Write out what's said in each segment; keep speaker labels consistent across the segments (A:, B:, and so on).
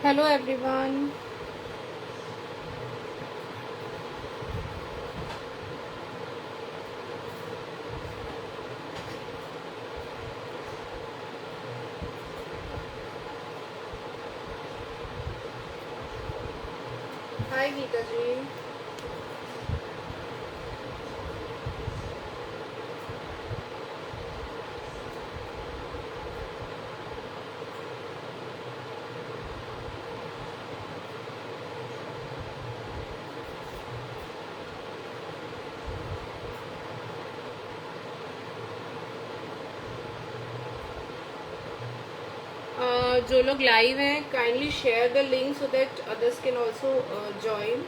A: Hello everyone. Hi Geeta ji. जो लोग live हैं kindly share the link so that others can also join.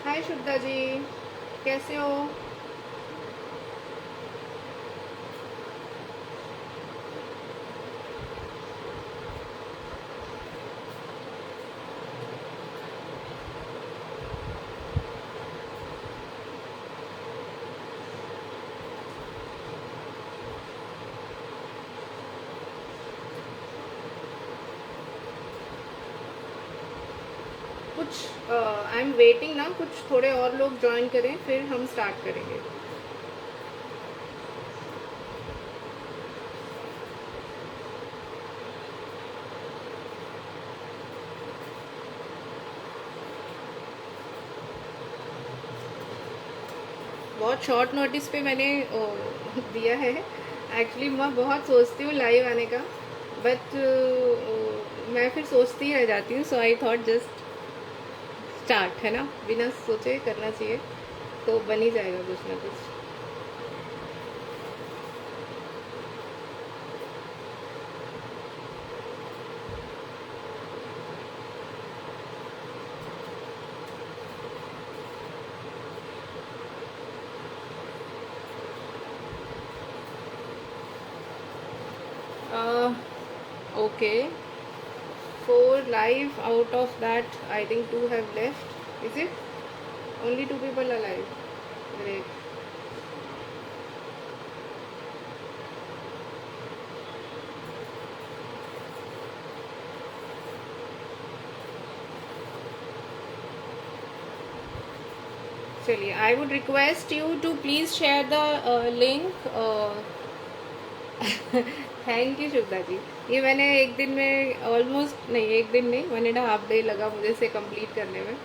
A: Hi Shuddha ji, कैसे हो? कुछ आई एम वेटिंग ना, कुछ थोड़े और लोग ज्वाइन करें फिर हम स्टार्ट करेंगे. बहुत शॉर्ट नोटिस पे मैंने दिया है. एक्चुअली मैं बहुत सोचती हूँ लाइव आने का, बट मैं फिर सोचती ही रह जाती हूँ. सो आई थॉट जस्ट स्टार्ट, है ना, बिना सोचे करना चाहिए तो बन ही जाएगा कुछ ना कुछ. Okay, 4 live, out of that I think 2 have left. Is it? Only 2 people are live. Great. चलिए, I would request you to please share the link. Thank you Shubhada ji. ये मैंने एक दिन में ऑलमोस्ट नहीं, एक दिन नहीं, 1.5 डे लगा मुझे इसे कंप्लीट करने में.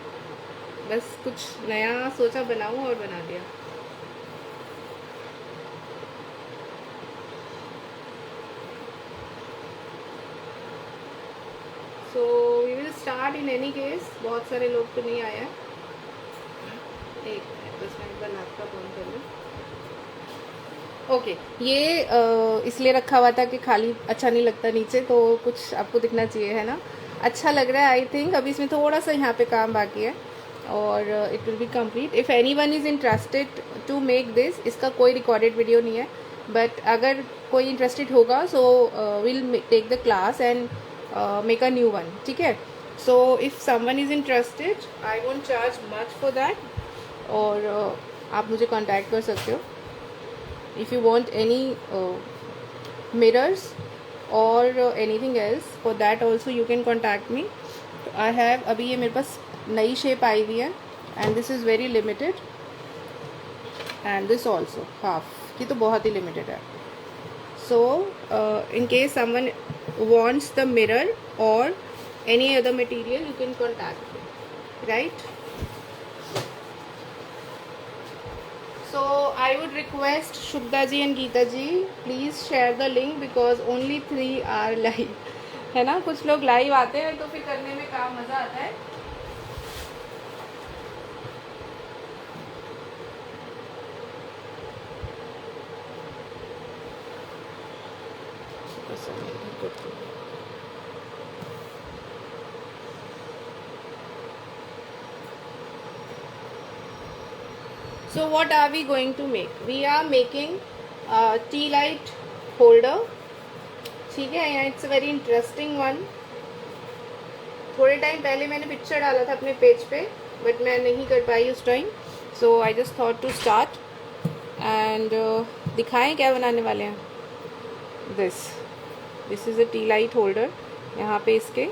A: बस कुछ नया सोचा बनाऊं और बना दिया. So we will start in any case. बहुत सारे लोग तो नहीं आए हैं. एक मिनट, बस मैं एक बार लैपटॉप ऑन कर लूँ. ओके, ये इसलिए रखा हुआ था कि खाली अच्छा नहीं लगता नीचे, तो कुछ आपको दिखना चाहिए, है ना. अच्छा लग रहा है आई थिंक. अभी इसमें थोड़ा सा यहाँ पे काम बाकी है और it will be complete. If anyone is interested to make this, इसका कोई रिकॉर्डेड वीडियो नहीं है, बट अगर कोई इंटरेस्टेड होगा so will take the class and make a new one. ठीक है. So if someone is interested I won't charge much for that, और आप मुझे कांटेक्ट कर सकते हो. If you want any mirrors or anything else, for that also you can contact me. I have, अभी ये मेरे पास नई शेप आई हुई है and this is very limited, and this also half, ये तो बहुत ही limited है. So in case someone wants the mirror or any other material, you can contact me, right? So I would request Shubda ji and Geeta ji, please share the link because only 3 are live. है ना, कुछ लोग live आते हैं तो फिर करने में काम मज़ा आता है. So what are we going to make? We are making tea light holder. ठीक है, it's a very interesting one. थोड़े टाइम पहले मैंने पिक्चर डाला था अपने पेज पे, बट मैं नहीं कर पाई उस time. So I just thought to start and दिखाएं क्या बनाने वाले हैं. This is a tea light holder. यहाँ पे इसके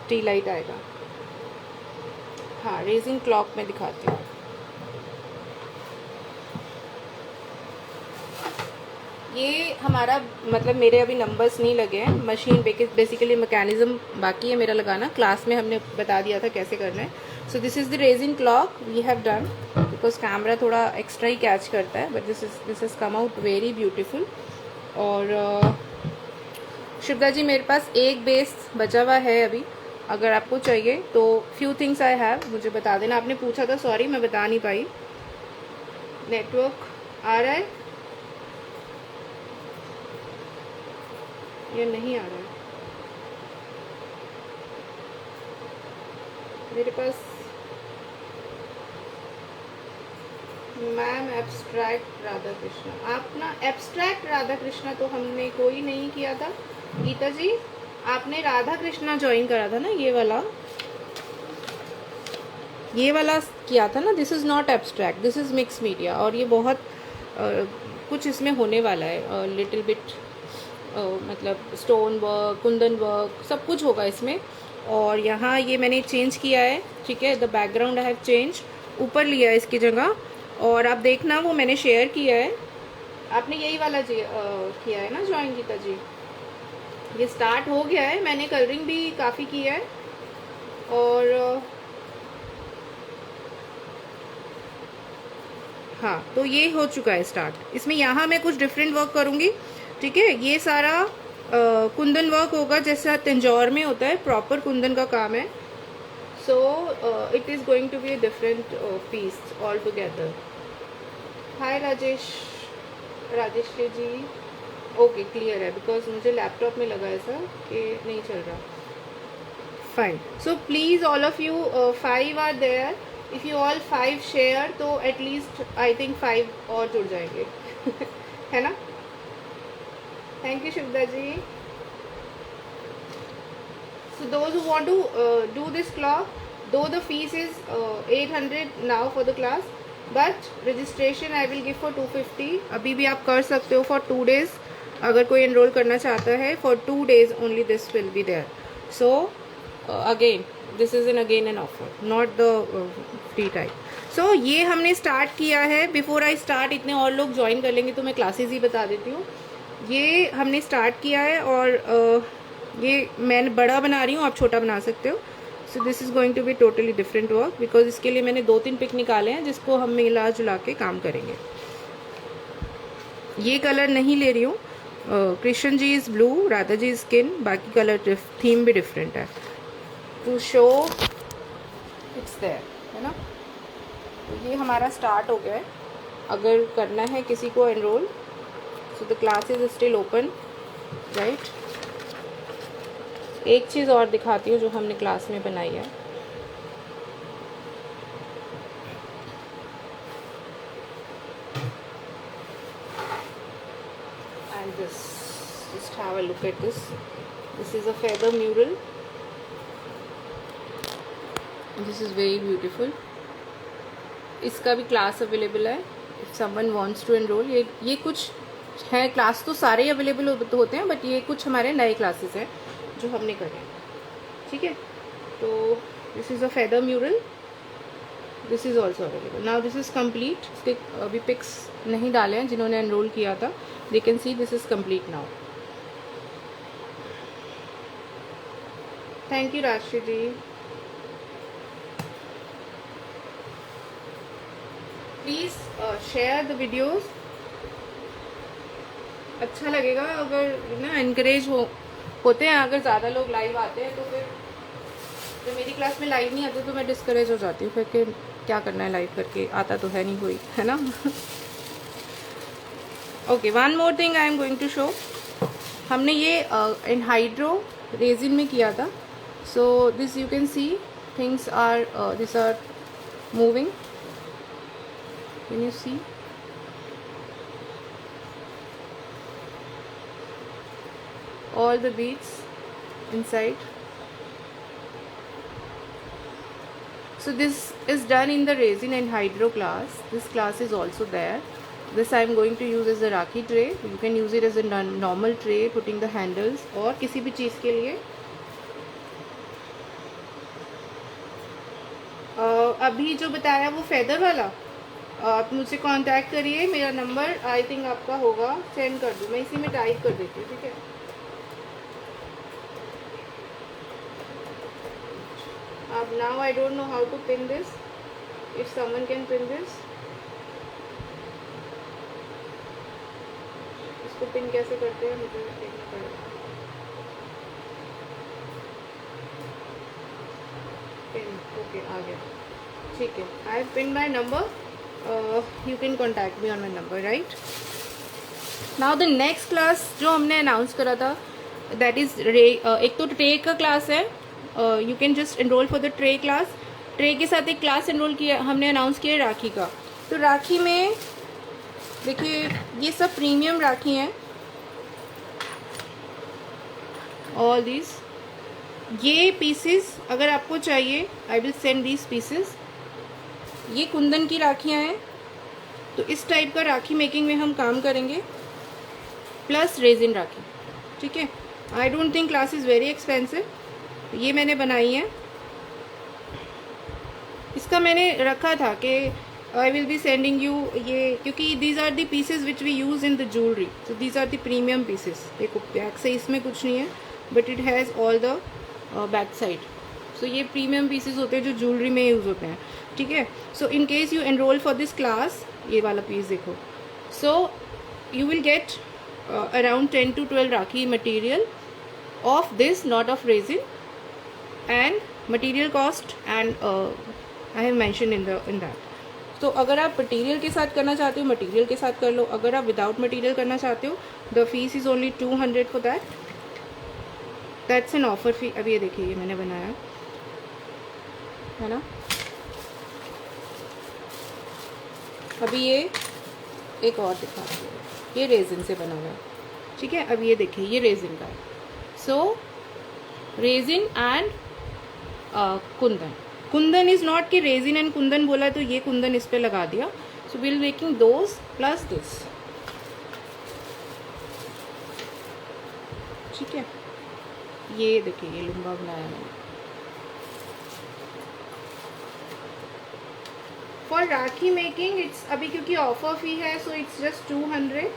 A: टी लाइट आएगा. हाँ, रेजिंग क्लॉक में दिखाती हूँ. ये हमारा मतलब मेरे अभी नंबर्स नहीं लगे हैं मशीन पे. बेसिकली मैकेनिज्म बाकी है मेरा लगाना. क्लास में हमने बता दिया था कैसे करना है. So this is the resin clock we have done because camera थोड़ा एक्स्ट्रा ही कैच करता है, but this is come out very beautiful. और शिवदा जी, मेरे पास एक बेस बचा हुआ है अभी, अगर आपको चाहिए तो. फ्यू थिंग्स आई हैव, मुझे बता देना. आपने पूछा था, सॉरी मैं बता नहीं पाई. नेटवर्क आ रहा है या नहीं आ रहा है? मेरे पास मैम एब्स्ट्रैक्ट राधा कृष्णा. आप ना एब्स्ट्रैक्ट राधा कृष्णा तो हमने कोई नहीं किया था. गीता जी, आपने राधा कृष्णा ज्वाइन करा था ना, ये वाला किया था ना. This is not abstract, this is mix media. और ये बहुत कुछ इसमें होने वाला है. लिटिल बिट मतलब स्टोन वर्क, कुंदन वर्क, सब कुछ होगा इसमें. और यहाँ ये मैंने चेंज किया है. ठीक है, the background I have change. ऊपर लिया है इसकी जगह. और आप देखना, वो मैंने शेयर किया है. आपने यही वाला किया है ना ज्वाइन, गीता जी? ये स्टार्ट हो गया है. मैंने कलरिंग भी काफ़ी किया है. और हाँ, तो ये हो चुका है स्टार्ट. इसमें यहाँ मैं कुछ डिफरेंट वर्क करूँगी. ठीक है, ये सारा कुंदन वर्क होगा जैसा तंजौर में होता है. प्रॉपर कुंदन का काम है. So it is going to be a different piece all together. Hi Rajeshree ji. Okay, clear है बिकॉज मुझे लैपटॉप में लगा ऐसा कि नहीं चल रहा. Fine. So please all of you 5 are there. If you all 5 share तो एटलीस्ट आई थिंक 5 और जुड़ जाएंगे. है ना? Thank you, Shivda ji. So those who want to do this clock, though the fees is 800 now for the class, but registration I will give for 250. अभी भी आप कर सकते हो for 2 days. अगर कोई enroll करना चाहता है, for 2 days only this will be there. So again, this is again an offer, not the free type. So ये हमने स्टार्ट किया है. बिफोर आई स्टार्ट, इतने और लोग ज्वाइन कर लेंगे तो मैं क्लासेस ही बता देती हूँ. ये हमने स्टार्ट किया है और ये मैं बड़ा बना रही हूँ, आप छोटा बना सकते हो. So this is going to be totally different work because इसके लिए मैंने 2-3 पिक निकाले हैं जिसको हम मिला जुला के काम करेंगे. ये कलर नहीं ले रही हूँ. Krishna ji is blue, Radha ji is skin. बाकी कलर थीम भी डिफरेंट है टू शो इट्स देयर, है ना. तो ये हमारा स्टार्ट हो गया है. अगर करना है किसी को enrol, so the class is still open, right? एक चीज़ और दिखाती हूँ जो हमने क्लास में बनाई है. And this, just have a look at this. This is a feather mural. This is very beautiful. इसका भी क्लास अवेलेबल है if someone wants to enroll. ये कुछ है. क्लास तो सारे ही अवेलेबल होते हैं, बट ये कुछ हमारे नए क्लासेस हैं जो हमने करे. ठीक है, तो this is a feather mural. This is also available now. This is complete. अभी पिक्स नहीं डाले हैं जिन्होंने एनरोल किया था. They can see this is complete now. Thank you राशि जी. प्लीज़ शेयर द वीडियोस, अच्छा लगेगा अगर ना इनकरेज होते हैं, अगर ज़्यादा लोग लाइव आते हैं तो फिर तो मेरी क्लास में लाइव नहीं आते तो मैं डिस्करेज हो जाती हूँ, फिर कि क्या करना है लाइव करके, आता तो है नहीं कोई, है ना। Okay, one more thing I am going to show. हमने ये इन हाइड्रो रेजिन में किया था, so this you can see things are this are moving, can you see? all the beads inside. So this is done in the resin and hydro class. This class is also there. This I am going to use as a Rakhi tray. You can use it as a normal tray, putting the handles और किसी भी चीज़ के लिए। अभी जो बताया वो feather वाला, आप मुझसे कांटेक्ट करिए, मेरा नंबर आई थिंक आपका होगा, सेंड कर दूँ, मैं इसी में टाइप कर देती हूँ, ठीक है। Now I don't know how to pin this. If someone can pin this, इसको पिन कैसे करते हैं मुझे देखना पड़ेगा। पिन, ओके, आ गया, ठीक है। I have pinned my number. You can contact me on my number, right? Now the next class जो हमने अनाउंस करा था, that is एक तो ट्रे का क्लास है, you can just enrol for the tray class. Tray के साथ एक क्लास एनरोल किया, हमने अनाउंस किया राखी का। तो राखी में देखिए ये सब प्रीमियम राखी हैं, ऑल दीज। ये पीसेस अगर आपको चाहिए, I will send these pieces. ये कुंदन की राखियाँ हैं, तो इस टाइप का राखी मेकिंग में हम काम करेंगे, प्लस रेजिन राखी, ठीक है। I don't think class is very expensive. ये मैंने बनाई है, इसका मैंने रखा था कि I will be sending you ये, क्योंकि these are the pieces which we use in the jewellery, so these are the premium pieces. देखो बैक से इसमें कुछ नहीं है, but it has all the back side. So ये प्रीमियम पीसेस होते हैं जो ज्वेलरी में यूज़ होते हैं, ठीक है। So in case you enrol for this class, ये वाला पीस देखो, so you will get around 10 to 12 rakhi material of this, not of resin, and material cost and I have mentioned in that. तो अगर आप मटीरियल के साथ करना चाहते हो, मटीरियल के साथ कर लो। अगर आप विदाउट मटीरियल करना चाहते हो, the fees is only 200 for that, that's an offer fee. अब ये देखिए, ये मैंने बनाया है ना। अभी ये एक और दिखा, ये रेजिन से बना हुआ है, ठीक है। अब ये देखिए, ये रेजिन का है, so resin and kundan. Kundan is not कि रेजिन एंड कुंदन बोला तो ये कुंदन इस पे लगा दिया। So will making those plus this, ठीक है। ये देखिए, ये लुंगा बनाया मैंने फॉर राखी मेकिंग। इट्स अभी क्योंकि ऑफर फी है, सो इट्स जस्ट 200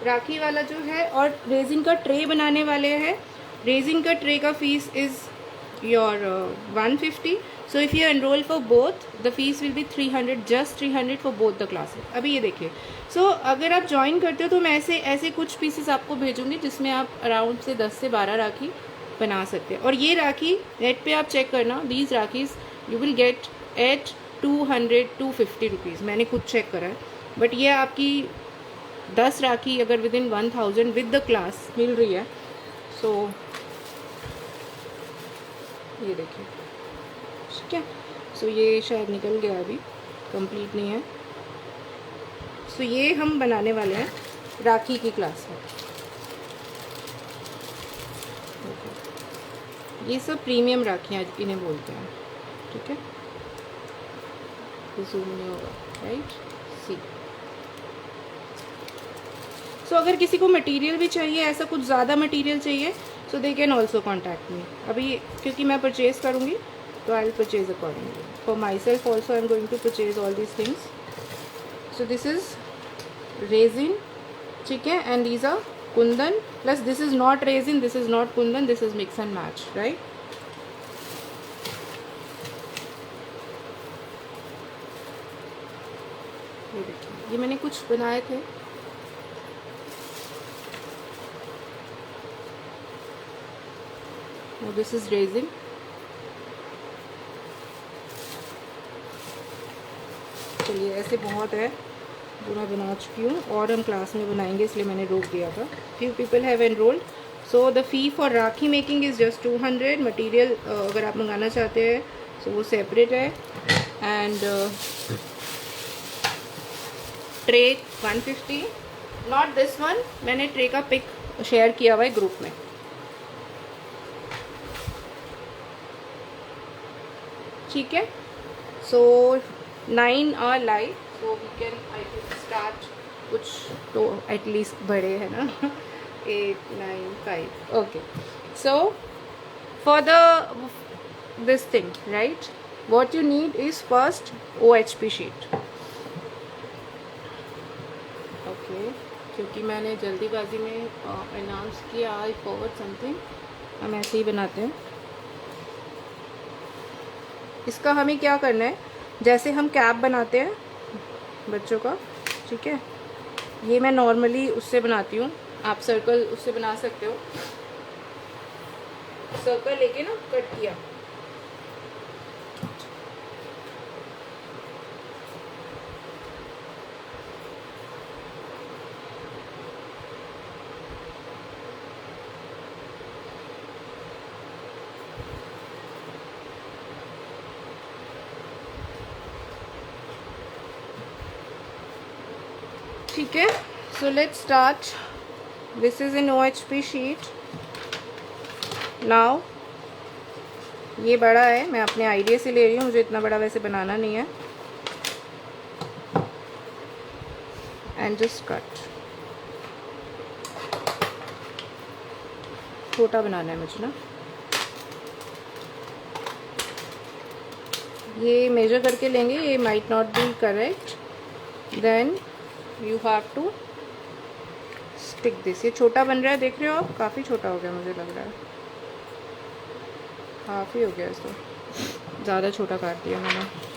A: राखी वाला जो है। और रेजिन का ट्रे बनाने वाले हैं, रेजिन का ट्रे का fees is your 150. So if you enroll for both, the fees will be 300, just 300 for both the classes. अभी ये देखिए, so अगर आप ज्वाइन करते हो तो मैं ऐसे कुछ पीसेस आपको भेजूंगी जिसमें आप अराउंड से 10 से 12 राखी बना सकते हैं। और ये राखी नेट पे आप चेक करना, these rakhis you will get at 200-250 rupees, मैंने खुद चेक करा है। बट ये आपकी 10 राखी अगर within 1000 with the class मिल रही है, सो ये देखिए, ठीक है। सो ये शायद निकल गया, अभी कंप्लीट नहीं है। सो ये हम बनाने वाले हैं राखी की क्लास में। ये सब प्रीमियम राखियाँ इन्हें बोलते हैं, ठीक है। जूम नहीं होगा, राइट, सी। सो अगर किसी को मटेरियल भी चाहिए, ऐसा कुछ ज़्यादा मटेरियल चाहिए, so they can also contact me. अभी क्योंकि मैं परचेज करूँगी तो I will purchase accordingly. For myself also I am going to purchase all these things. So this is resin, ठीक है, and these are kundan, plus this is not resin, this is not kundan, this is mix and match, right. ये देखिए, ये मैंने कुछ बनाए थे। This is resin. चलिए, ऐसे बहुत है जो मैं बना चुकी हूँ, और हम क्लास में बनाएंगे इसलिए मैंने रोक दिया था। Few people have enrolled. So the fee for rakhi making is just 200। Material अगर आप मंगाना चाहते हैं तो वो सेपरेट है। And tray 150, not this one. मैंने ट्रे का पिक शेयर किया हुआ है ग्रुप में। ठीक है, so 9 are live, so we can I can start. कुछ तो एटलीस्ट बड़े है ना 8 9 5। Okay, so for the this thing, right, what you need is first OHP sheet. okay, क्योंकि मैंने जल्दीबाजी में अनाउंस किया, आई फॉरवर्ड समथिंग। हम ऐसे ही बनाते हैं। इसका हमें क्या करना है, जैसे हम कैप बनाते हैं बच्चों का, ठीक है, ये मैं नॉर्मली उससे बनाती हूँ, आप सर्कल उससे बना सकते हो। सर्कल लेके ना कट किया, ठीक है। So let's start. This is in OHP sheet. Now ये बड़ा है, मैं अपने आइडिया से ले रही हूँ, मुझे इतना बड़ा वैसे बनाना नहीं है। And just cut. छोटा बनाना है मुझे ना। ये मेजर करके लेंगे, ये might not be correct, then you have to stick this. ये छोटा बन रहा है, देख रहे हो आप, काफ़ी छोटा हो गया मुझे लग रहा है, काफ़ी हो गया इसको, ज़्यादा छोटा काट दिया मैंने।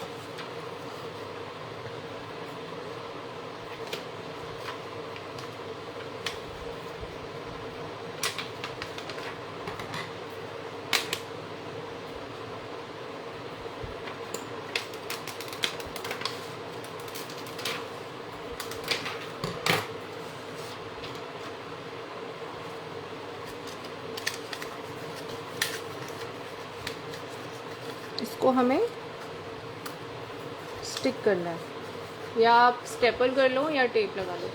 A: इसको हमें स्टिक करना है, या आप स्टेपल कर लो या टेप लगा लो।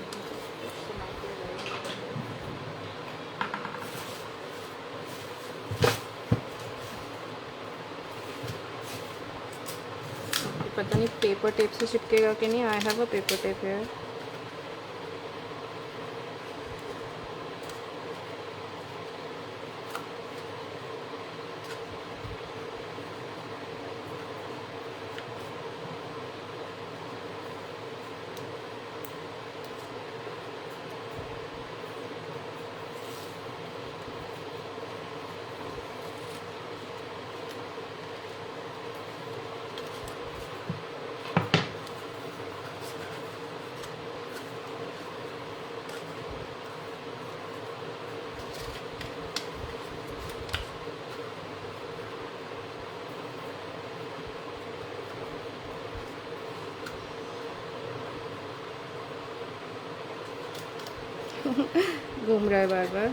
A: पता नहीं पेपर टेप से चिपकेगा कि नहीं। I have a paper tape है। घूम रहा है बार बार।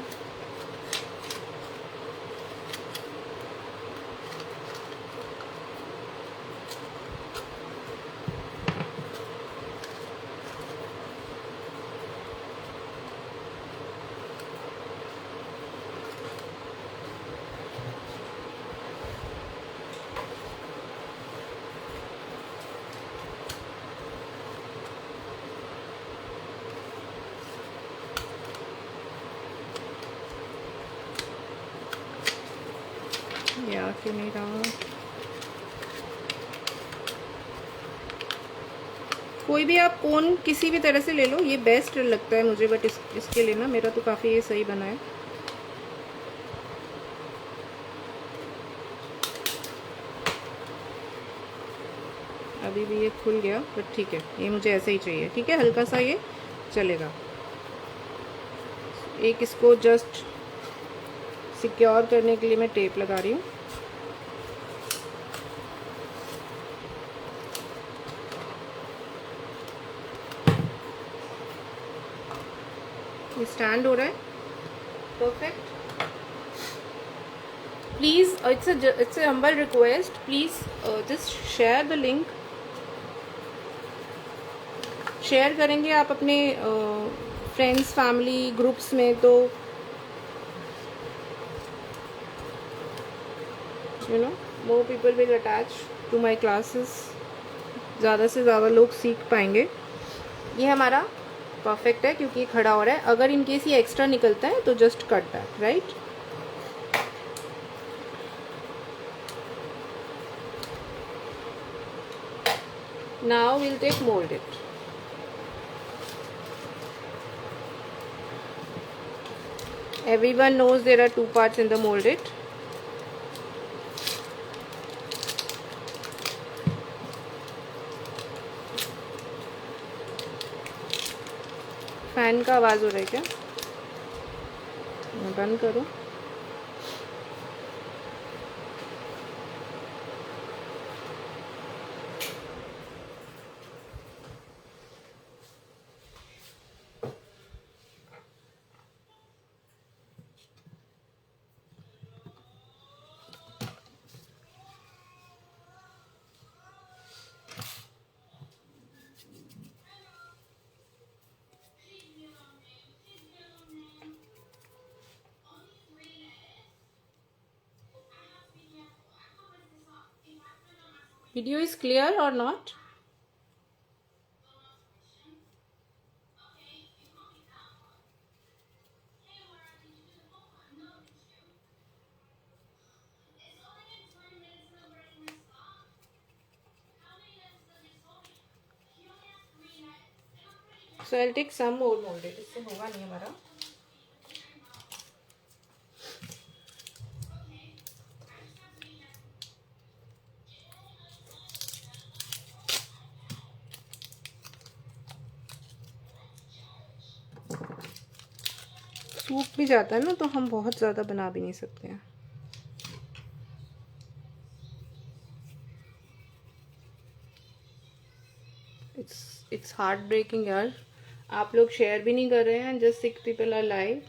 A: या क्यों नहीं रहा। कोई भी आप कोन किसी भी तरह से ले लो, ये बेस्ट लगता है मुझे, बट इसके लिए ना मेरा तो काफ़ी ये सही बना है। अब अभी भी ये खुल गया, बट ठीक है, ये मुझे ऐसे ही चाहिए। ठीक है, हल्का सा ये चलेगा। एक इसको जस्ट सिक्योर करने के लिए मैं टेप लगा रही हूँ। ये स्टैंड हो रहा है perfect. Please it's a humble request, please just share the link. Share करेंगे आप अपने फ्रेंड्स फैमिली ग्रुप्स में, तो you know more people will attach to my classes. ज़्यादा से ज़्यादा लोग सीख पाएंगे। ये हमारा परफेक्ट है क्योंकि ये खड़ा हो रहा है। अगर इन केस ये एक्स्ट्रा निकलता है तो just cut that, right. Now will take mold it. Everyone knows there are two parts in the molded. फैन का आवाज़ हो रहा है क्या? मैं बंद करूँ? Video is clear or not? So I'll take some more molded. इससे होगा नहीं हमारा। सूख भी जाता है ना, तो हम बहुत ज़्यादा बना भी नहीं सकते हैं। इट्स हार्ट ब्रेकिंग यार। आप लोग शेयर भी नहीं कर रहे हैं, just 6 people are live.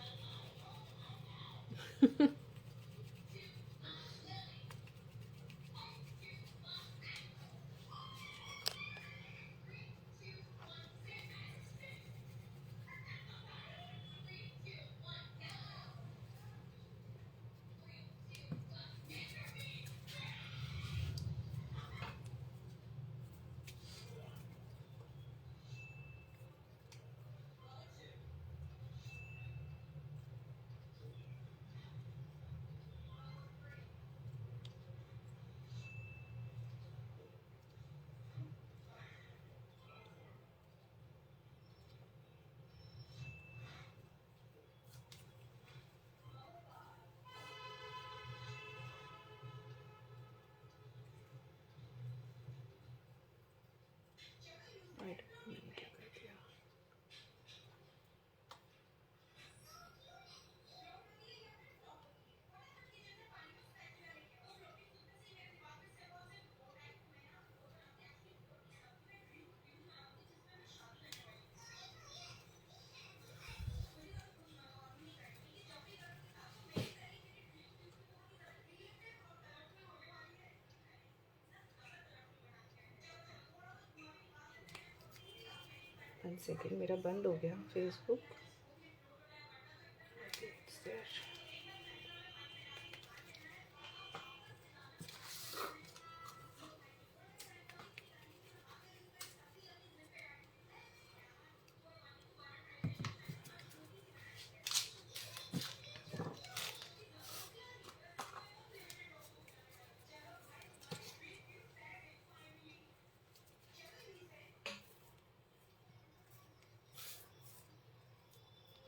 A: One second, मेरा बंद हो गया फेसबुक।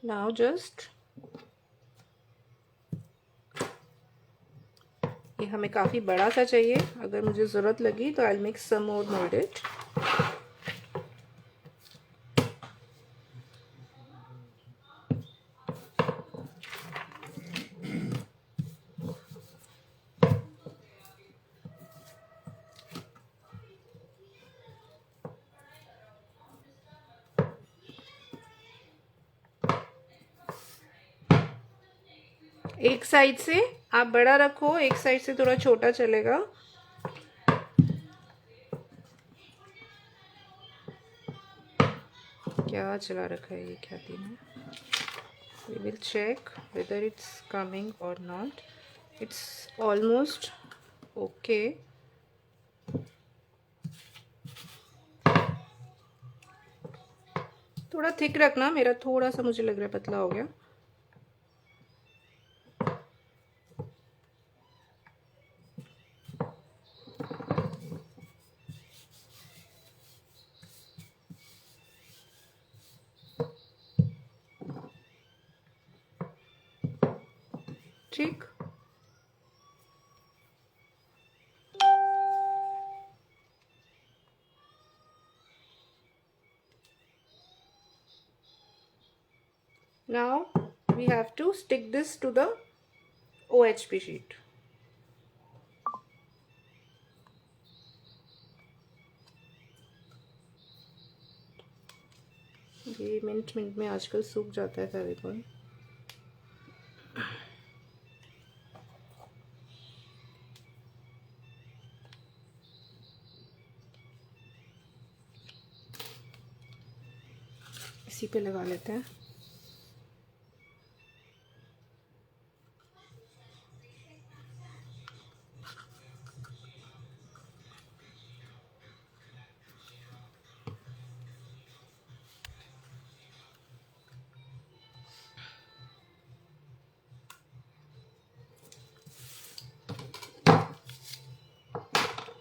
A: Now just ये हमें काफ़ी बड़ा सा चाहिए, अगर मुझे ज़रूरत लगी तो I will mix some more molded. एक साइड से आप बड़ा रखो, एक साइड से थोड़ा छोटा चलेगा। क्या चला रखा है ये ख्याति ने। We will check whether it's coming or not. It's almost okay. थोड़ा थिक रखना, मेरा थोड़ा सा मुझे लग रहा है पतला हो गया। ठीक, now we have to stick this to the OHP sheet. ये मिनट मिनट में आजकल सूख जाता है फेविकॉल। इसी पे लगा लेते हैं।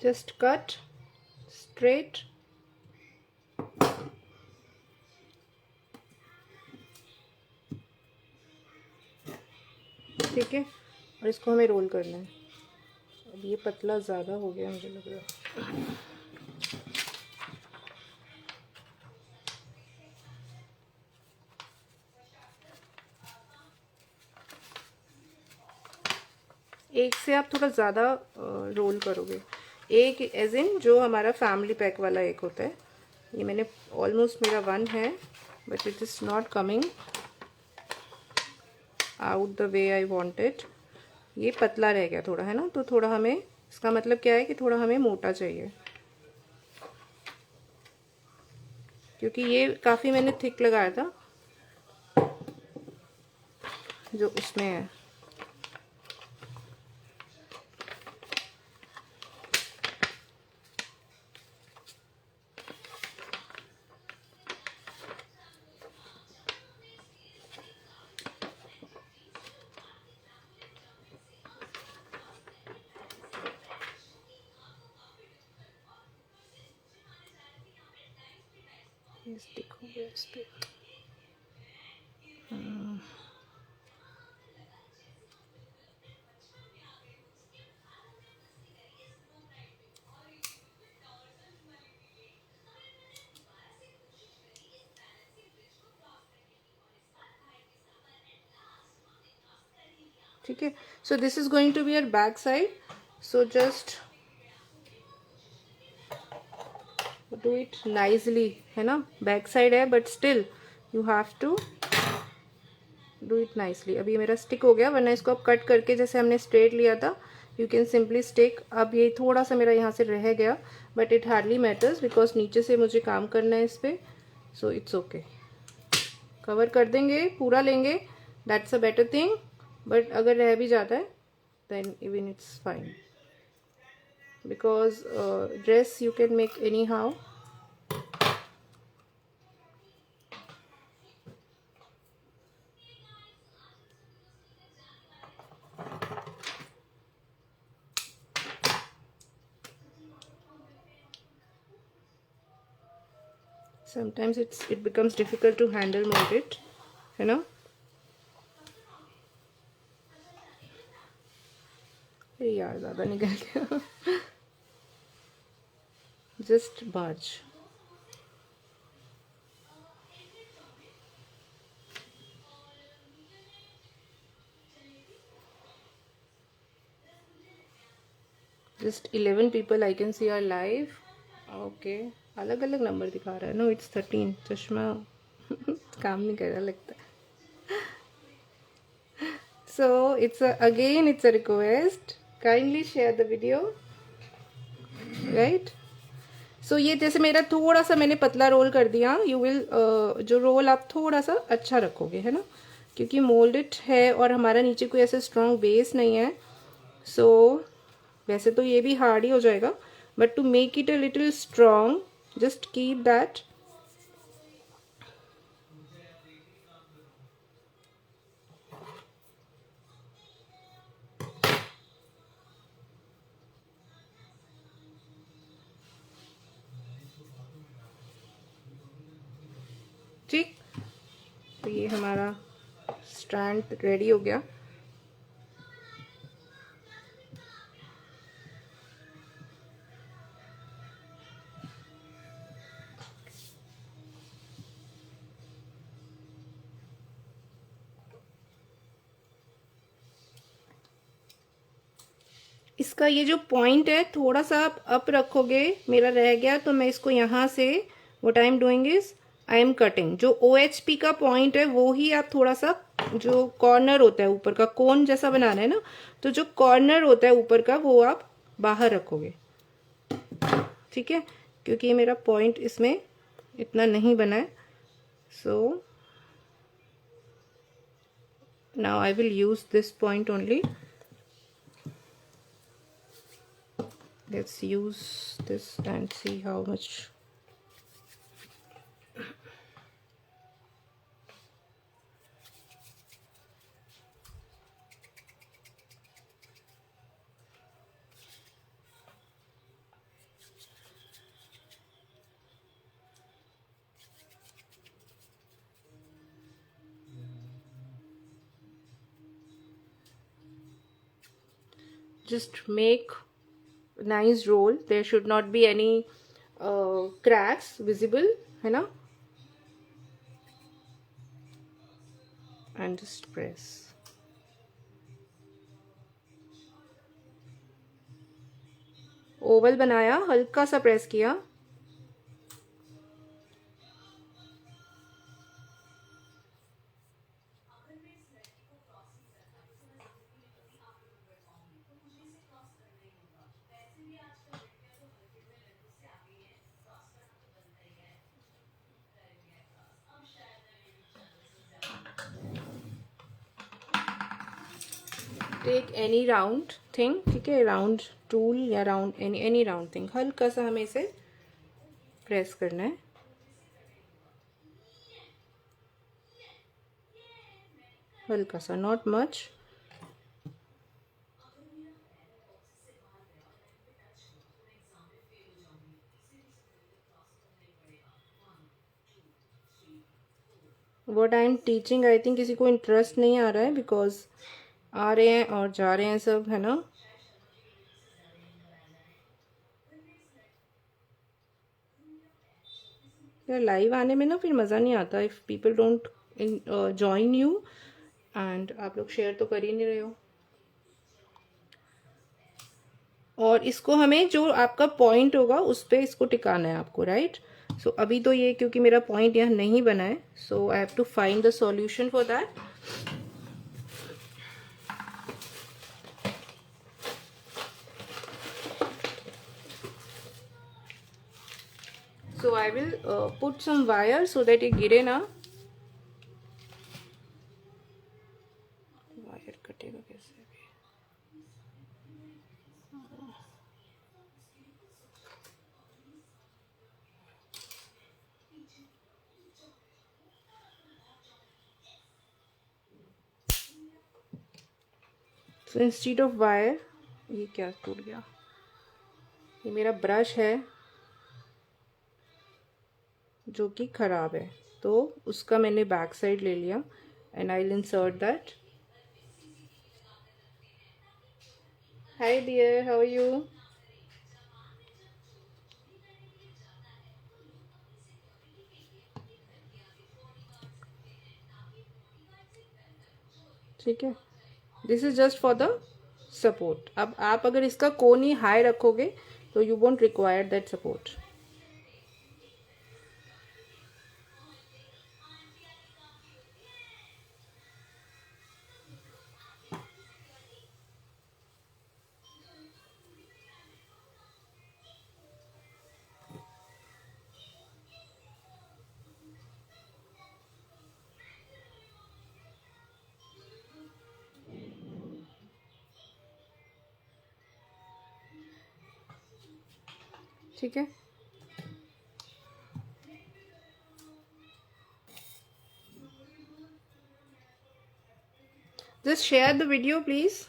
A: Just cut straight. ठीक है, और इसको हमें रोल करना है। अब ये पतला ज़्यादा हो गया मुझे लग रहा है। एक से आप थोड़ा ज़्यादा रोल करोगे, एक एज इन जो हमारा फैमिली पैक वाला एक होता है। ये मैंने ऑलमोस्ट, मेरा 1 है but it is not coming out the way I wanted. ये पतला रह गया थोड़ा, है ना, तो थोड़ा हमें, इसका मतलब क्या है कि थोड़ा हमें मोटा चाहिए, क्योंकि ये काफ़ी मैंने थिक लगाया था जो उसमें है। स्टिक हो गया इस पे। ठीक है, so this is going to be your back side, so just do it nicely, है ना, बैक साइड है but still you have to do it nicely. अभी मेरा स्टिक हो गया, वरना इसको आप कट करके जैसे हमने स्ट्रेट लिया था, यू कैन सिंपली स्टिक। अब ये थोड़ा सा मेरा यहाँ से रह गया but it hardly matters because नीचे से मुझे काम करना है इस पर, सो इट्स ओके। कवर कर देंगे, पूरा लेंगे, that's a better thing. But अगर रह भी जाता है then even it's fine, because dress you can make anyhow. Sometimes it becomes difficult to handle mold it, है ना। अरे यार ज़्यादा निकल गया। जस्ट बाज। Just 11 people I can see are live. Okay अलग अलग नंबर दिखा रहा है। No it's 13। चश्मा काम नहीं कर रहा लगता है। So it's again it's a request. Kindly share the video. Right? So ये जैसे मेरा थोड़ा सा मैंने पतला रोल कर दिया। यू विल जो रोल आप थोड़ा सा अच्छा रखोगे, है ना, क्योंकि मोल्डेड है और हमारा नीचे कोई ऐसे स्ट्रॉन्ग बेस नहीं है। सो वैसे तो ये भी हार्ड ही हो जाएगा, but to make it a little strong just keep that. ठीक, तो ये हमारा स्टैंड रेडी हो गया। इसका ये जो पॉइंट है थोड़ा सा आप अप रखोगे, मेरा रह गया तो मैं इसको यहाँ से what I am doing is I am cutting. जो OHP का पॉइंट है वो ही आप थोड़ा सा, जो कॉर्नर होता है ऊपर का, कोन जैसा बनाना है ना, तो जो कॉर्नर होता है ऊपर का वो आप बाहर रखोगे। ठीक है, क्योंकि ये मेरा पॉइंट इसमें इतना नहीं बना है। So now I will use this point only. Let's use this and see how much. Just make nice roll. There should not be any cracks visible, है ना, and just press. ओवल बनाया, हल्का सा प्रेस किया। Take any round thing, ठीक है, round tool या round any round thing, हल्का सा हमें इसे प्रेस करना है। हल्का सा, not much. What I am teaching, I think किसी को इंटरेस्ट नहीं आ रहा है, बिकॉज आ रहे हैं और जा रहे हैं सब, है ना। यार लाइव आने में ना फिर मज़ा नहीं आता if people don't join you, and आप लोग शेयर तो कर ही नहीं रहे हो। और इसको हमें जो आपका पॉइंट होगा उस पर इसको टिकाना है आपको, राइट। सो अभी तो ये क्योंकि मेरा पॉइंट यहाँ नहीं बना है, so I have to find the solution for that. So I will put some wire so that ये गिरे ना। वायर कटेगा कैसे अभी? So instead of wire, ये क्या टूट गया? ये मेरा ब्रश है जो कि ख़राब है, तो उसका मैंने बैक साइड ले लिया and I will insert that. Hi dear, how are you? ठीक है, this is just for the support. अब आप अगर इसका कोन ही हाई रखोगे तो you won't require that support. ठीक है, just share the video please.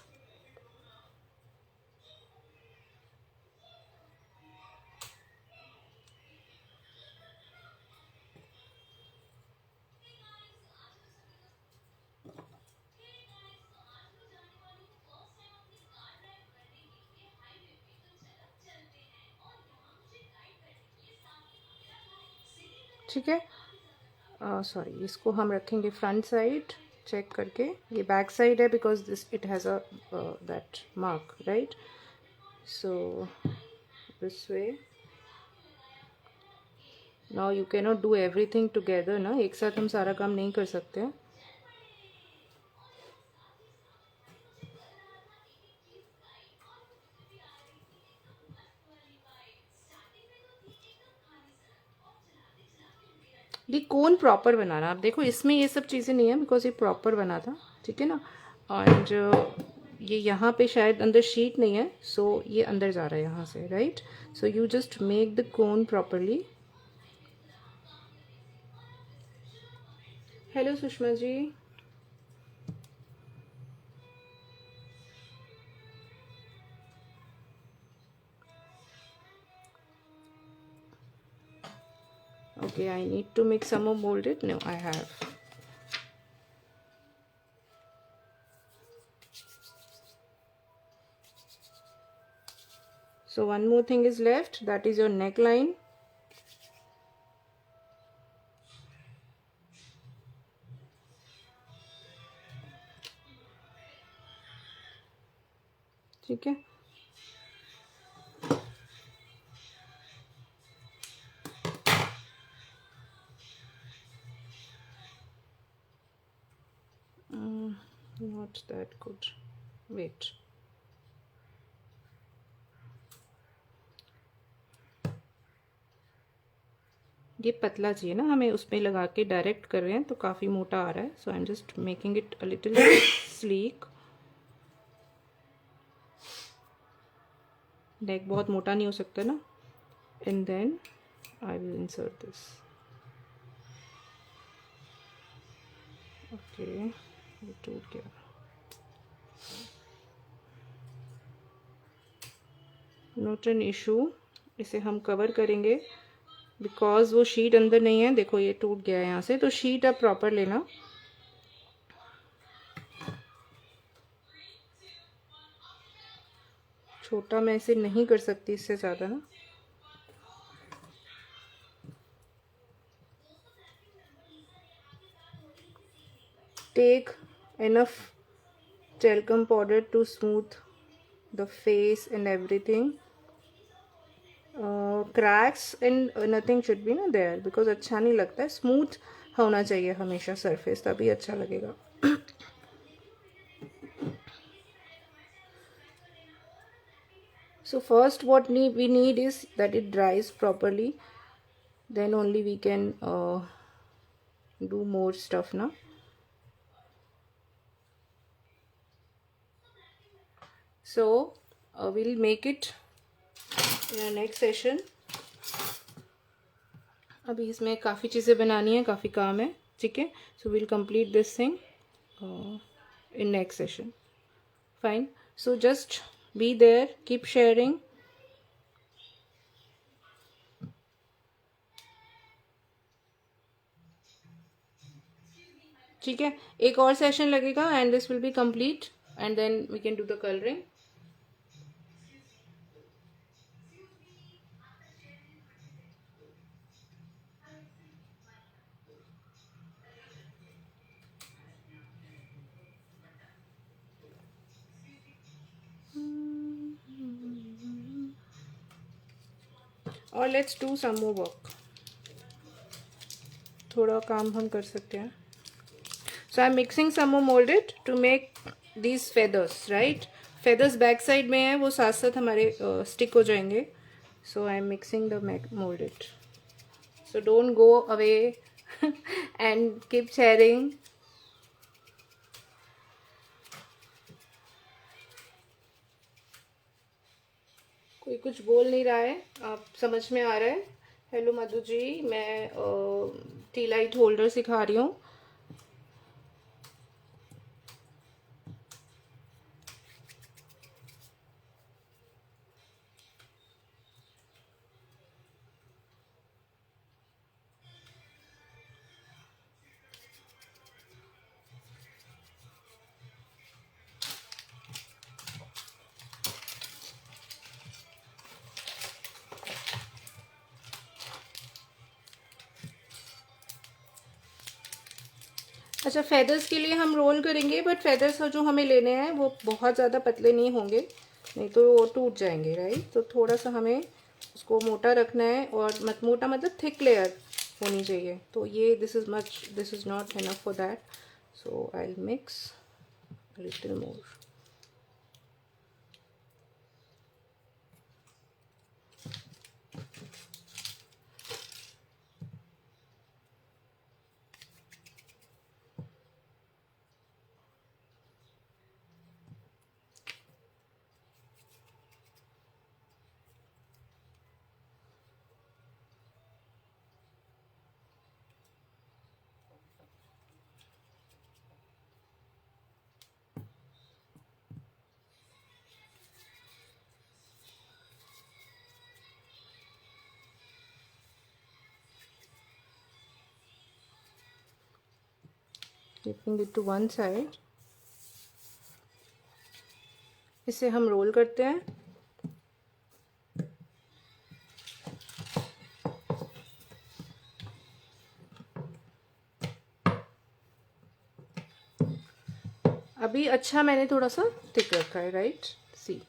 A: ठीक है, सॉरी, इसको हम रखेंगे फ्रंट साइड चेक करके. ये बैक साइड है because this it has a that mark, right? So this way. Now you can not do everything together ना, एक साथ हम सारा काम नहीं कर सकते हैं. ये कोन प्रॉपर बनाना. आप देखो इसमें ये सब चीज़ें नहीं है बिकॉज ये प्रॉपर बना था. ठीक है ना. और ये यहाँ पे शायद अंदर शीट नहीं है, सो ये अंदर जा रहा है यहाँ से, right? So you just make the cone properly. Hello Sushma ji. Okay, I need to make some more molded. No, I have. So one more thing is left, that is your neckline. ठीक है. Not that good. Wait. ये पतला चाहिए ना हमें, उसमें लगा के डायरेक्ट कर रहे हैं तो काफ़ी मोटा आ रहा है. So I am just making it a little sleek. Neck बहुत मोटा नहीं हो सकता ना. And then I will insert this. Okay, ये टूट गया. नॉट एन इशू, इसे हम कवर करेंगे बिकॉज वो शीट अंदर नहीं है. देखो ये टूट गया है यहाँ से, तो शीट आप प्रॉपर लेना. छोटा मैं इसे नहीं कर सकती इससे ज़्यादा ना. Take enough talcum powder to smooth the face and everything. Cracks and nothing should be ना there because अच्छा नहीं लगता है. स्मूथ होना चाहिए हमेशा सरफेस, तभी अच्छा लगेगा. So first what we need is that it dries properly, then only we can do more stuff now. So we'll make it in our next session. अभी इसमें काफ़ी चीज़ें बनानी है, काफ़ी काम है. ठीक है. So we'll complete this thing in next session. Fine. So just be there, keep sharing. ठीक है, एक और सेशन लगेगा and this will be complete and then we can do the colouring. और let's do some more work, थोड़ा काम हम कर सकते हैं. So I'm mixing some more molded to make these feathers, right? Feathers back side में है, वो साथ साथ हमारे stick हो जाएंगे. So I'm mixing the molded. So don't go away and keep sharing. कोई कुछ बोल नहीं रहा है, आप समझ में आ रहा है. हेलो मधु जी, मैं टी लाइट होल्डर सिखा रही हूँ. अच्छा, फेदर्स के लिए हम रोल करेंगे, बट फेदर्स जो हमें लेने हैं वो बहुत ज़्यादा पतले नहीं होंगे, नहीं तो वो टूट जाएंगे, राइट? तो थोड़ा सा हमें उसको मोटा रखना है, और मोटा मतलब थिक लेयर होनी चाहिए. तो ये this is not enough for that. So I will mix little more. Keeping it to one side. इसे हम रोल करते हैं. अभी अच्छा मैंने थोड़ा सा थिक रखा है, right? See.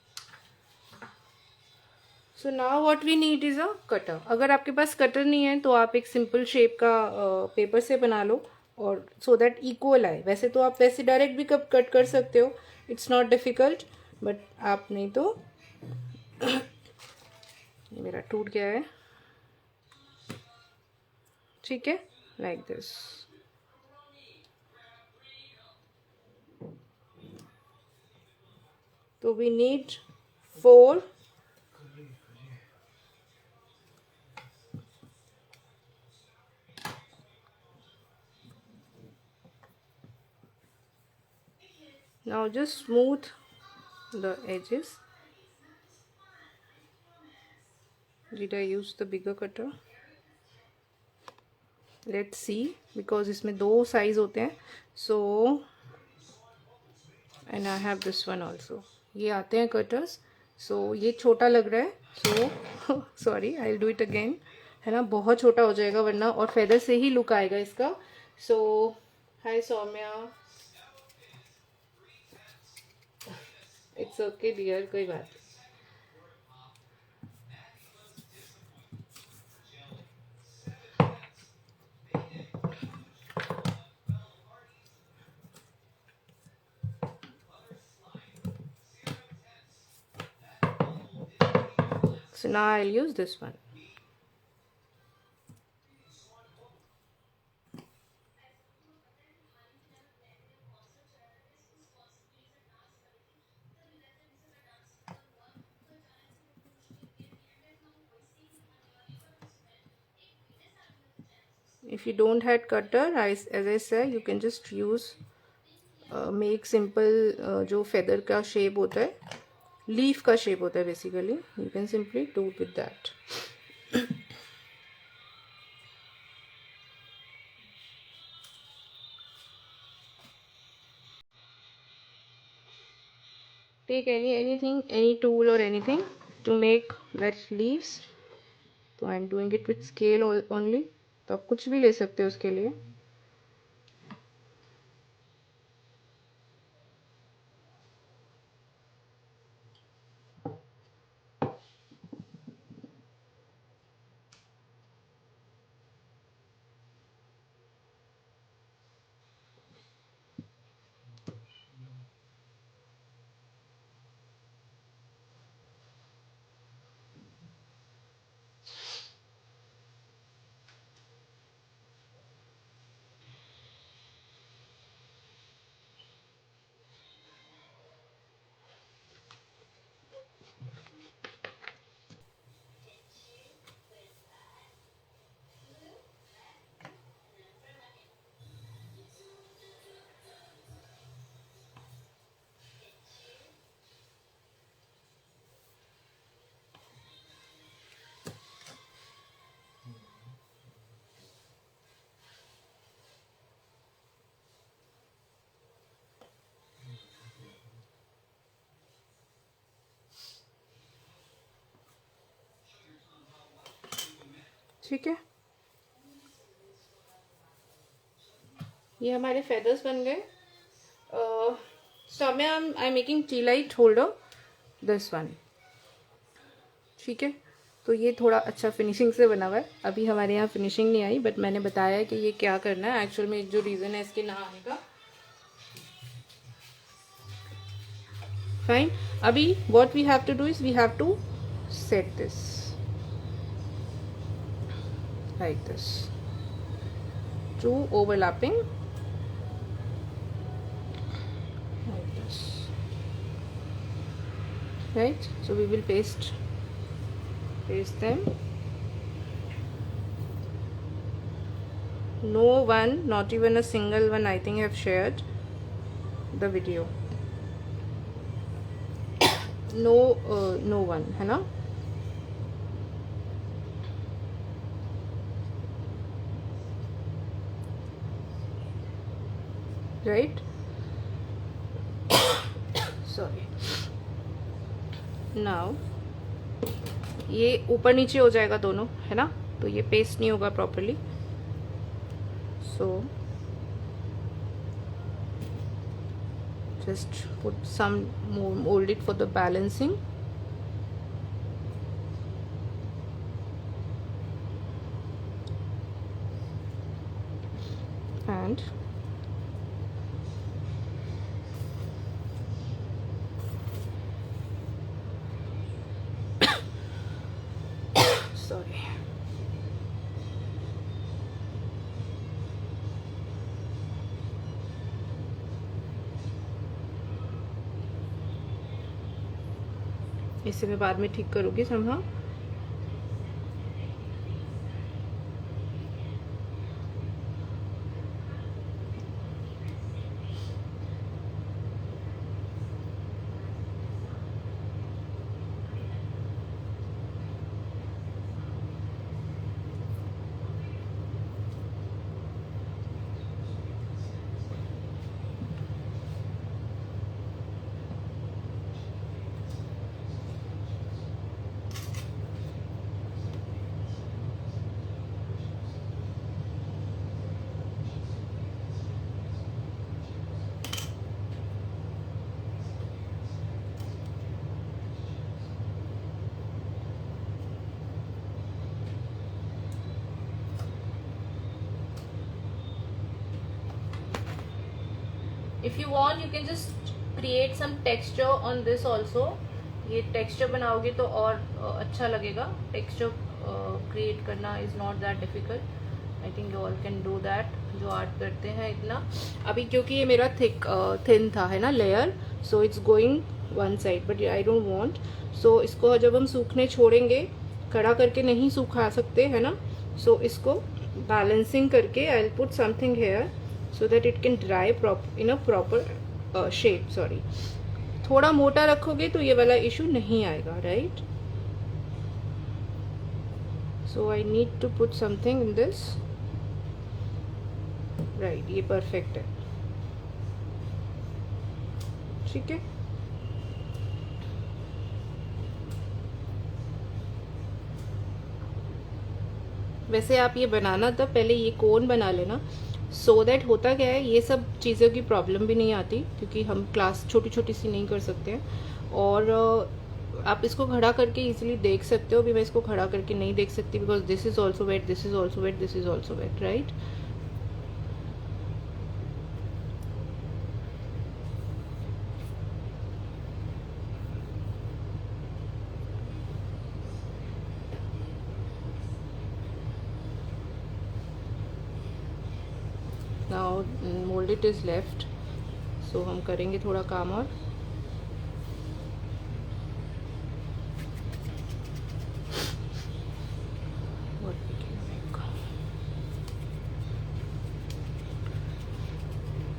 A: So now what we need is a cutter. अगर आपके पास कटर नहीं है तो आप एक सिंपल शेप का पेपर से बना लो, और सो दैट इक्वल आए. वैसे तो आप वैसे डायरेक्ट भी कट कट कर सकते हो, इट्स नॉट डिफ़िकल्ट. बट आप नहीं तो ये मेरा टूट गया है, ठीक है, लाइक दिस. तो we need 4. Now just smooth the edges. Did I use the bigger cutter? Let's see, because इसमें दो साइज होते हैं. So and I have this one also. ये आते हैं कटर्स. So ये छोटा लग रहा है, so sorry, I'll do it again. है ना, बहुत छोटा हो जाएगा वरना, और फेदर से ही लुक आएगा इसका. So hi Saumya, it's okay dear, कोई बात. So now I'll use this one. If you don't have cutter, as I said, you can just use make simple जो फेदर का शेप होता है, लीफ का शेप होता है basically, you can simply do with that. Take anything, any tool or anything to make that leaves. तो I am doing it with scale only. तो आप कुछ भी ले सकते हो उसके लिए. ठीक है, ये हमारे फेदर्स बन गए. स्टॉप में I am making tea light holder, this one. ठीक है, तो ये थोड़ा अच्छा फिनिशिंग से बना हुआ है. अभी हमारे यहाँ फिनिशिंग नहीं आई, बट मैंने बताया है कि ये क्या करना है. एक्चुअल में जो रीज़न है इसके ना आने का. फाइन. अभी what we have to do is we have to set this like this, to overlapping like this, right? So we will paste them. No one, not even a single one, I think, have shared the video. No one, है ना? Right? Sorry. Now ये ऊपर नीचे हो जाएगा दोनों, है ना? तो ये पेस्ट नहीं होगा properly. So just put some more, mold it for the balancing. And sorry. इसे मैं बाद में ठीक करूँगी somehow. If you want, you can just create some texture on this also. ये texture बनाओगे तो और अच्छा लगेगा. Texture create करना is not that difficult. I think you all can do that. जो आर्ट करते हैं इतना. अभी क्योंकि ये मेरा thin था, है ना, layer, so it's going one side, but I don't want. So इसको जब हम सूखने छोड़ेंगे, खड़ा करके नहीं सूखा सकते, है ना, so इसको balancing करके I'll put something here so that it can dry in a proper shape. Sorry, थोड़ा मोटा रखोगे तो ये वाला इशू नहीं आएगा, right? So I need to put something in this. Right, ये perfect है. ठीक है, वैसे आप ये बनाना तब पहले ये कोन बना लेना, सो दैट होता क्या है, ये सब चीज़ों की प्रॉब्लम भी नहीं आती, क्योंकि हम क्लास छोटी छोटी सी नहीं कर सकते हैं. और आप इसको खड़ा करके इजीली देख सकते हो. अभी मैं इसको खड़ा करके नहीं देख सकती because this is also wet, this is also wet, this is also wet, right? Now mould it is left, so हम करेंगे थोड़ा काम. और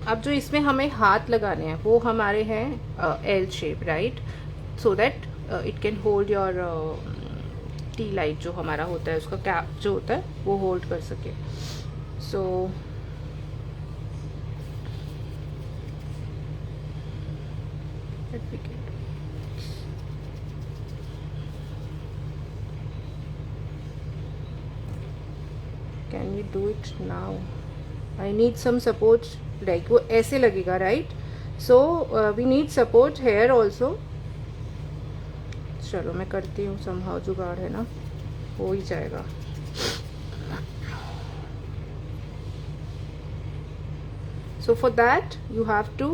A: अब जो इसमें हमें हाथ लगाने हैं वो हमारे हैं L shape, right? So that it can hold your T light जो हमारा होता है, उसका कैप जो होता है वो होल्ड कर सके. So can we do it now? I need some support, like वो ऐसे लगेगा, right? So we need support here also. चलो मैं करती हूँ, समहाउ जुगाड़ है ना, हो ही जाएगा. So for that you have to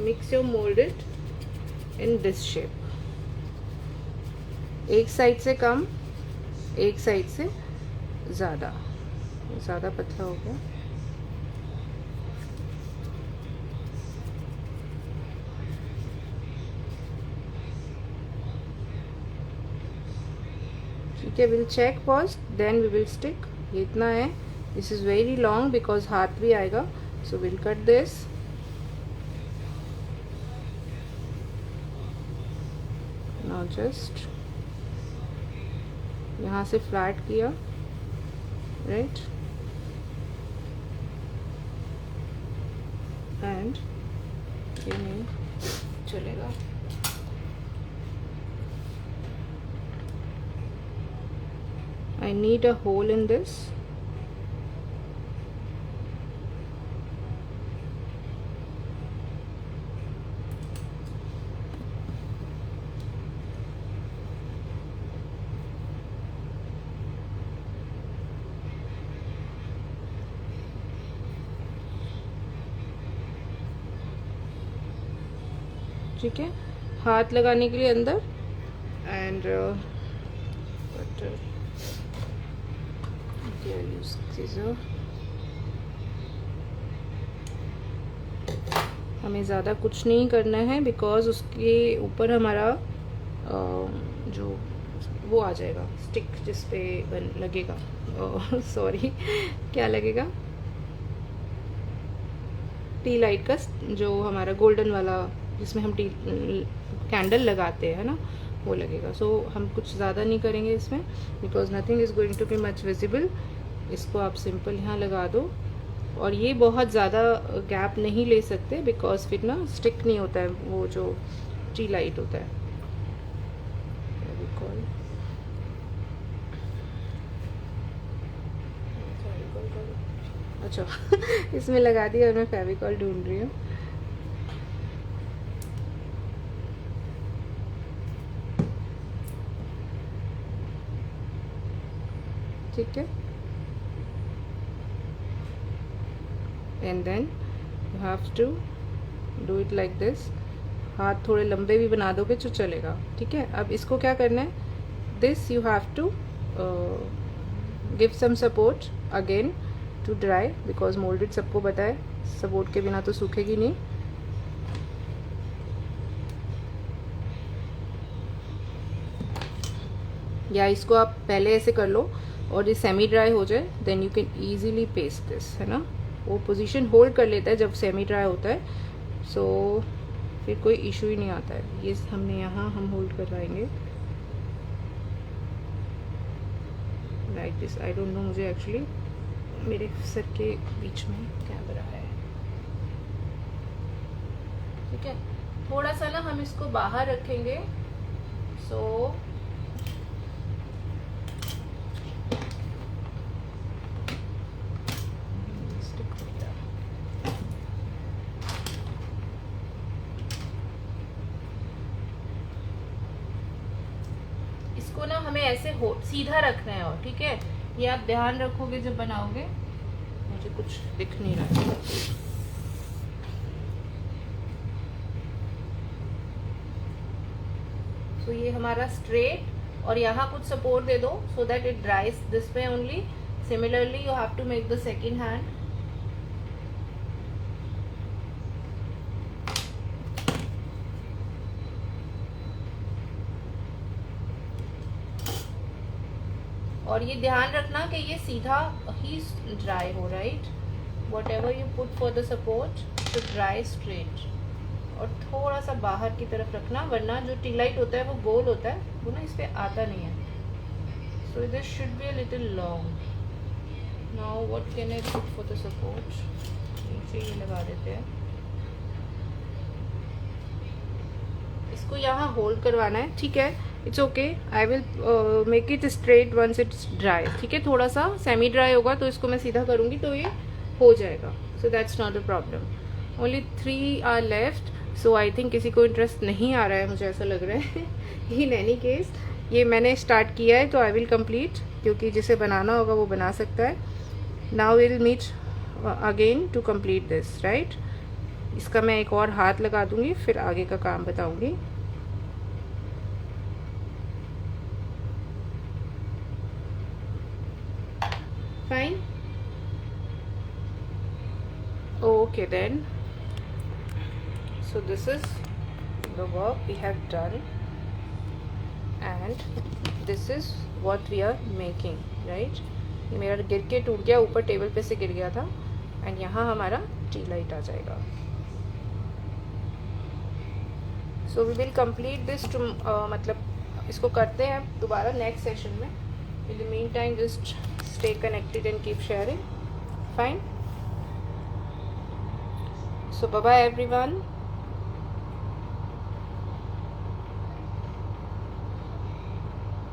A: mix your molded in this shape. एक साइड से कम, एक साइड से ज़्यादा. ज़्यादा पतला हो गया. ठीक है, will check first then we will stick. ये इतना है. This is very long because हाथ भी आएगा. So we'll cut this. Now just यहाँ से फ्लैट किया, right? And ये नहीं चलेगा. I need a hole in this. ठीक है, हाथ लगाने के लिए अंदर. And use scissor. हमें ज़्यादा कुछ नहीं करना है बिकॉज उसके ऊपर हमारा जो वो आ जाएगा स्टिक जिस पे लगेगा. सॉरी क्या लगेगा? टी लाइट का जो हमारा गोल्डन वाला जिसमें हम टी कैंडल लगाते हैं ना, वो लगेगा. सो हम कुछ ज़्यादा नहीं करेंगे इसमें because nothing is going to be much visible. इसको आप सिंपल यहाँ लगा दो. और ये बहुत ज़्यादा गैप नहीं ले सकते बिकॉज फिर ना स्टिक नहीं होता है वो जो टी लाइट होता है. अच्छा इसमें लगा दिया और मैं फेविकॉल ढूंढ रही हूँ. ठीक है. And then you have to do it like this. हाथ थोड़े लंबे भी बना दोगे तो चलेगा. ठीक है, अब इसको क्या करना है? This you have to give some support again to dry because molded सबको पता है सपोर्ट के बिना तो सूखेगी नहीं. या इसको आप पहले ऐसे कर लो और ये सेमी ड्राई हो जाए then you can easily paste this, है ना. वो पोजीशन होल्ड कर लेता है जब सेमी ड्राई होता है. सो फिर कोई इशू ही नहीं आता है. ये हमने यहाँ हम होल्ड करवाएंगे like this. I don't know, मुझे एक्चुअली मेरे सर के बीच में कैमरा है. ठीक है, थोड़ा सा ना हम इसको बाहर रखेंगे. सो इसको ना हमें ऐसे सीधा रखना है. और ठीक है, ये आप ध्यान रखोगे जब बनाओगे. मुझे कुछ दिख नहीं रहा है. तो ये हमारा स्ट्रेट और यहाँ कुछ सपोर्ट दे दो so that it dries this way only. Similarly you have to make the second hand. और ये ध्यान रखना कि ये सीधा ही ड्राई हो, right. Whatever you put for the support to dry straight. और थोड़ा सा बाहर की तरफ रखना वरना जो टी लाइट होता है वो गोल होता है, वो ना इस पर आता नहीं है. So this should be a little long. Now what can I put for the support? नीचे ये लगा देते हैं. इसको यहाँ होल्ड करवाना है. ठीक है, it's okay, I will make it straight once it's dry. ठीक है, थोड़ा सा सेमी ड्राई होगा तो इसको मैं सीधा करूँगी तो ये हो जाएगा. So that's not a problem. Only 3 are left. So I think किसी को इंटरेस्ट नहीं आ रहा है, मुझे ऐसा लग रहा है. इन एनी केस ये मैंने स्टार्ट किया है तो आई विल कंप्लीट, क्योंकि जिसे बनाना होगा वो बना सकता है. Now will meet again to complete this, right. इसका मैं एक और हाथ लगा दूंगी, फिर आगे का काम बताऊंगी. Fine. Okay then, so this is the work we have done and this is what we are making, right. ये मेरा गिर के टूट गया, ऊपर टेबल पे से गिर गया था. एंड यहाँ हमारा टी लाइट आ जाएगा. So we will complete this too, मतलब इसको करते हैं दोबारा नेक्स्ट सेशन में. In the meantime just stay connected and keep sharing. Fine. So bye bye everyone.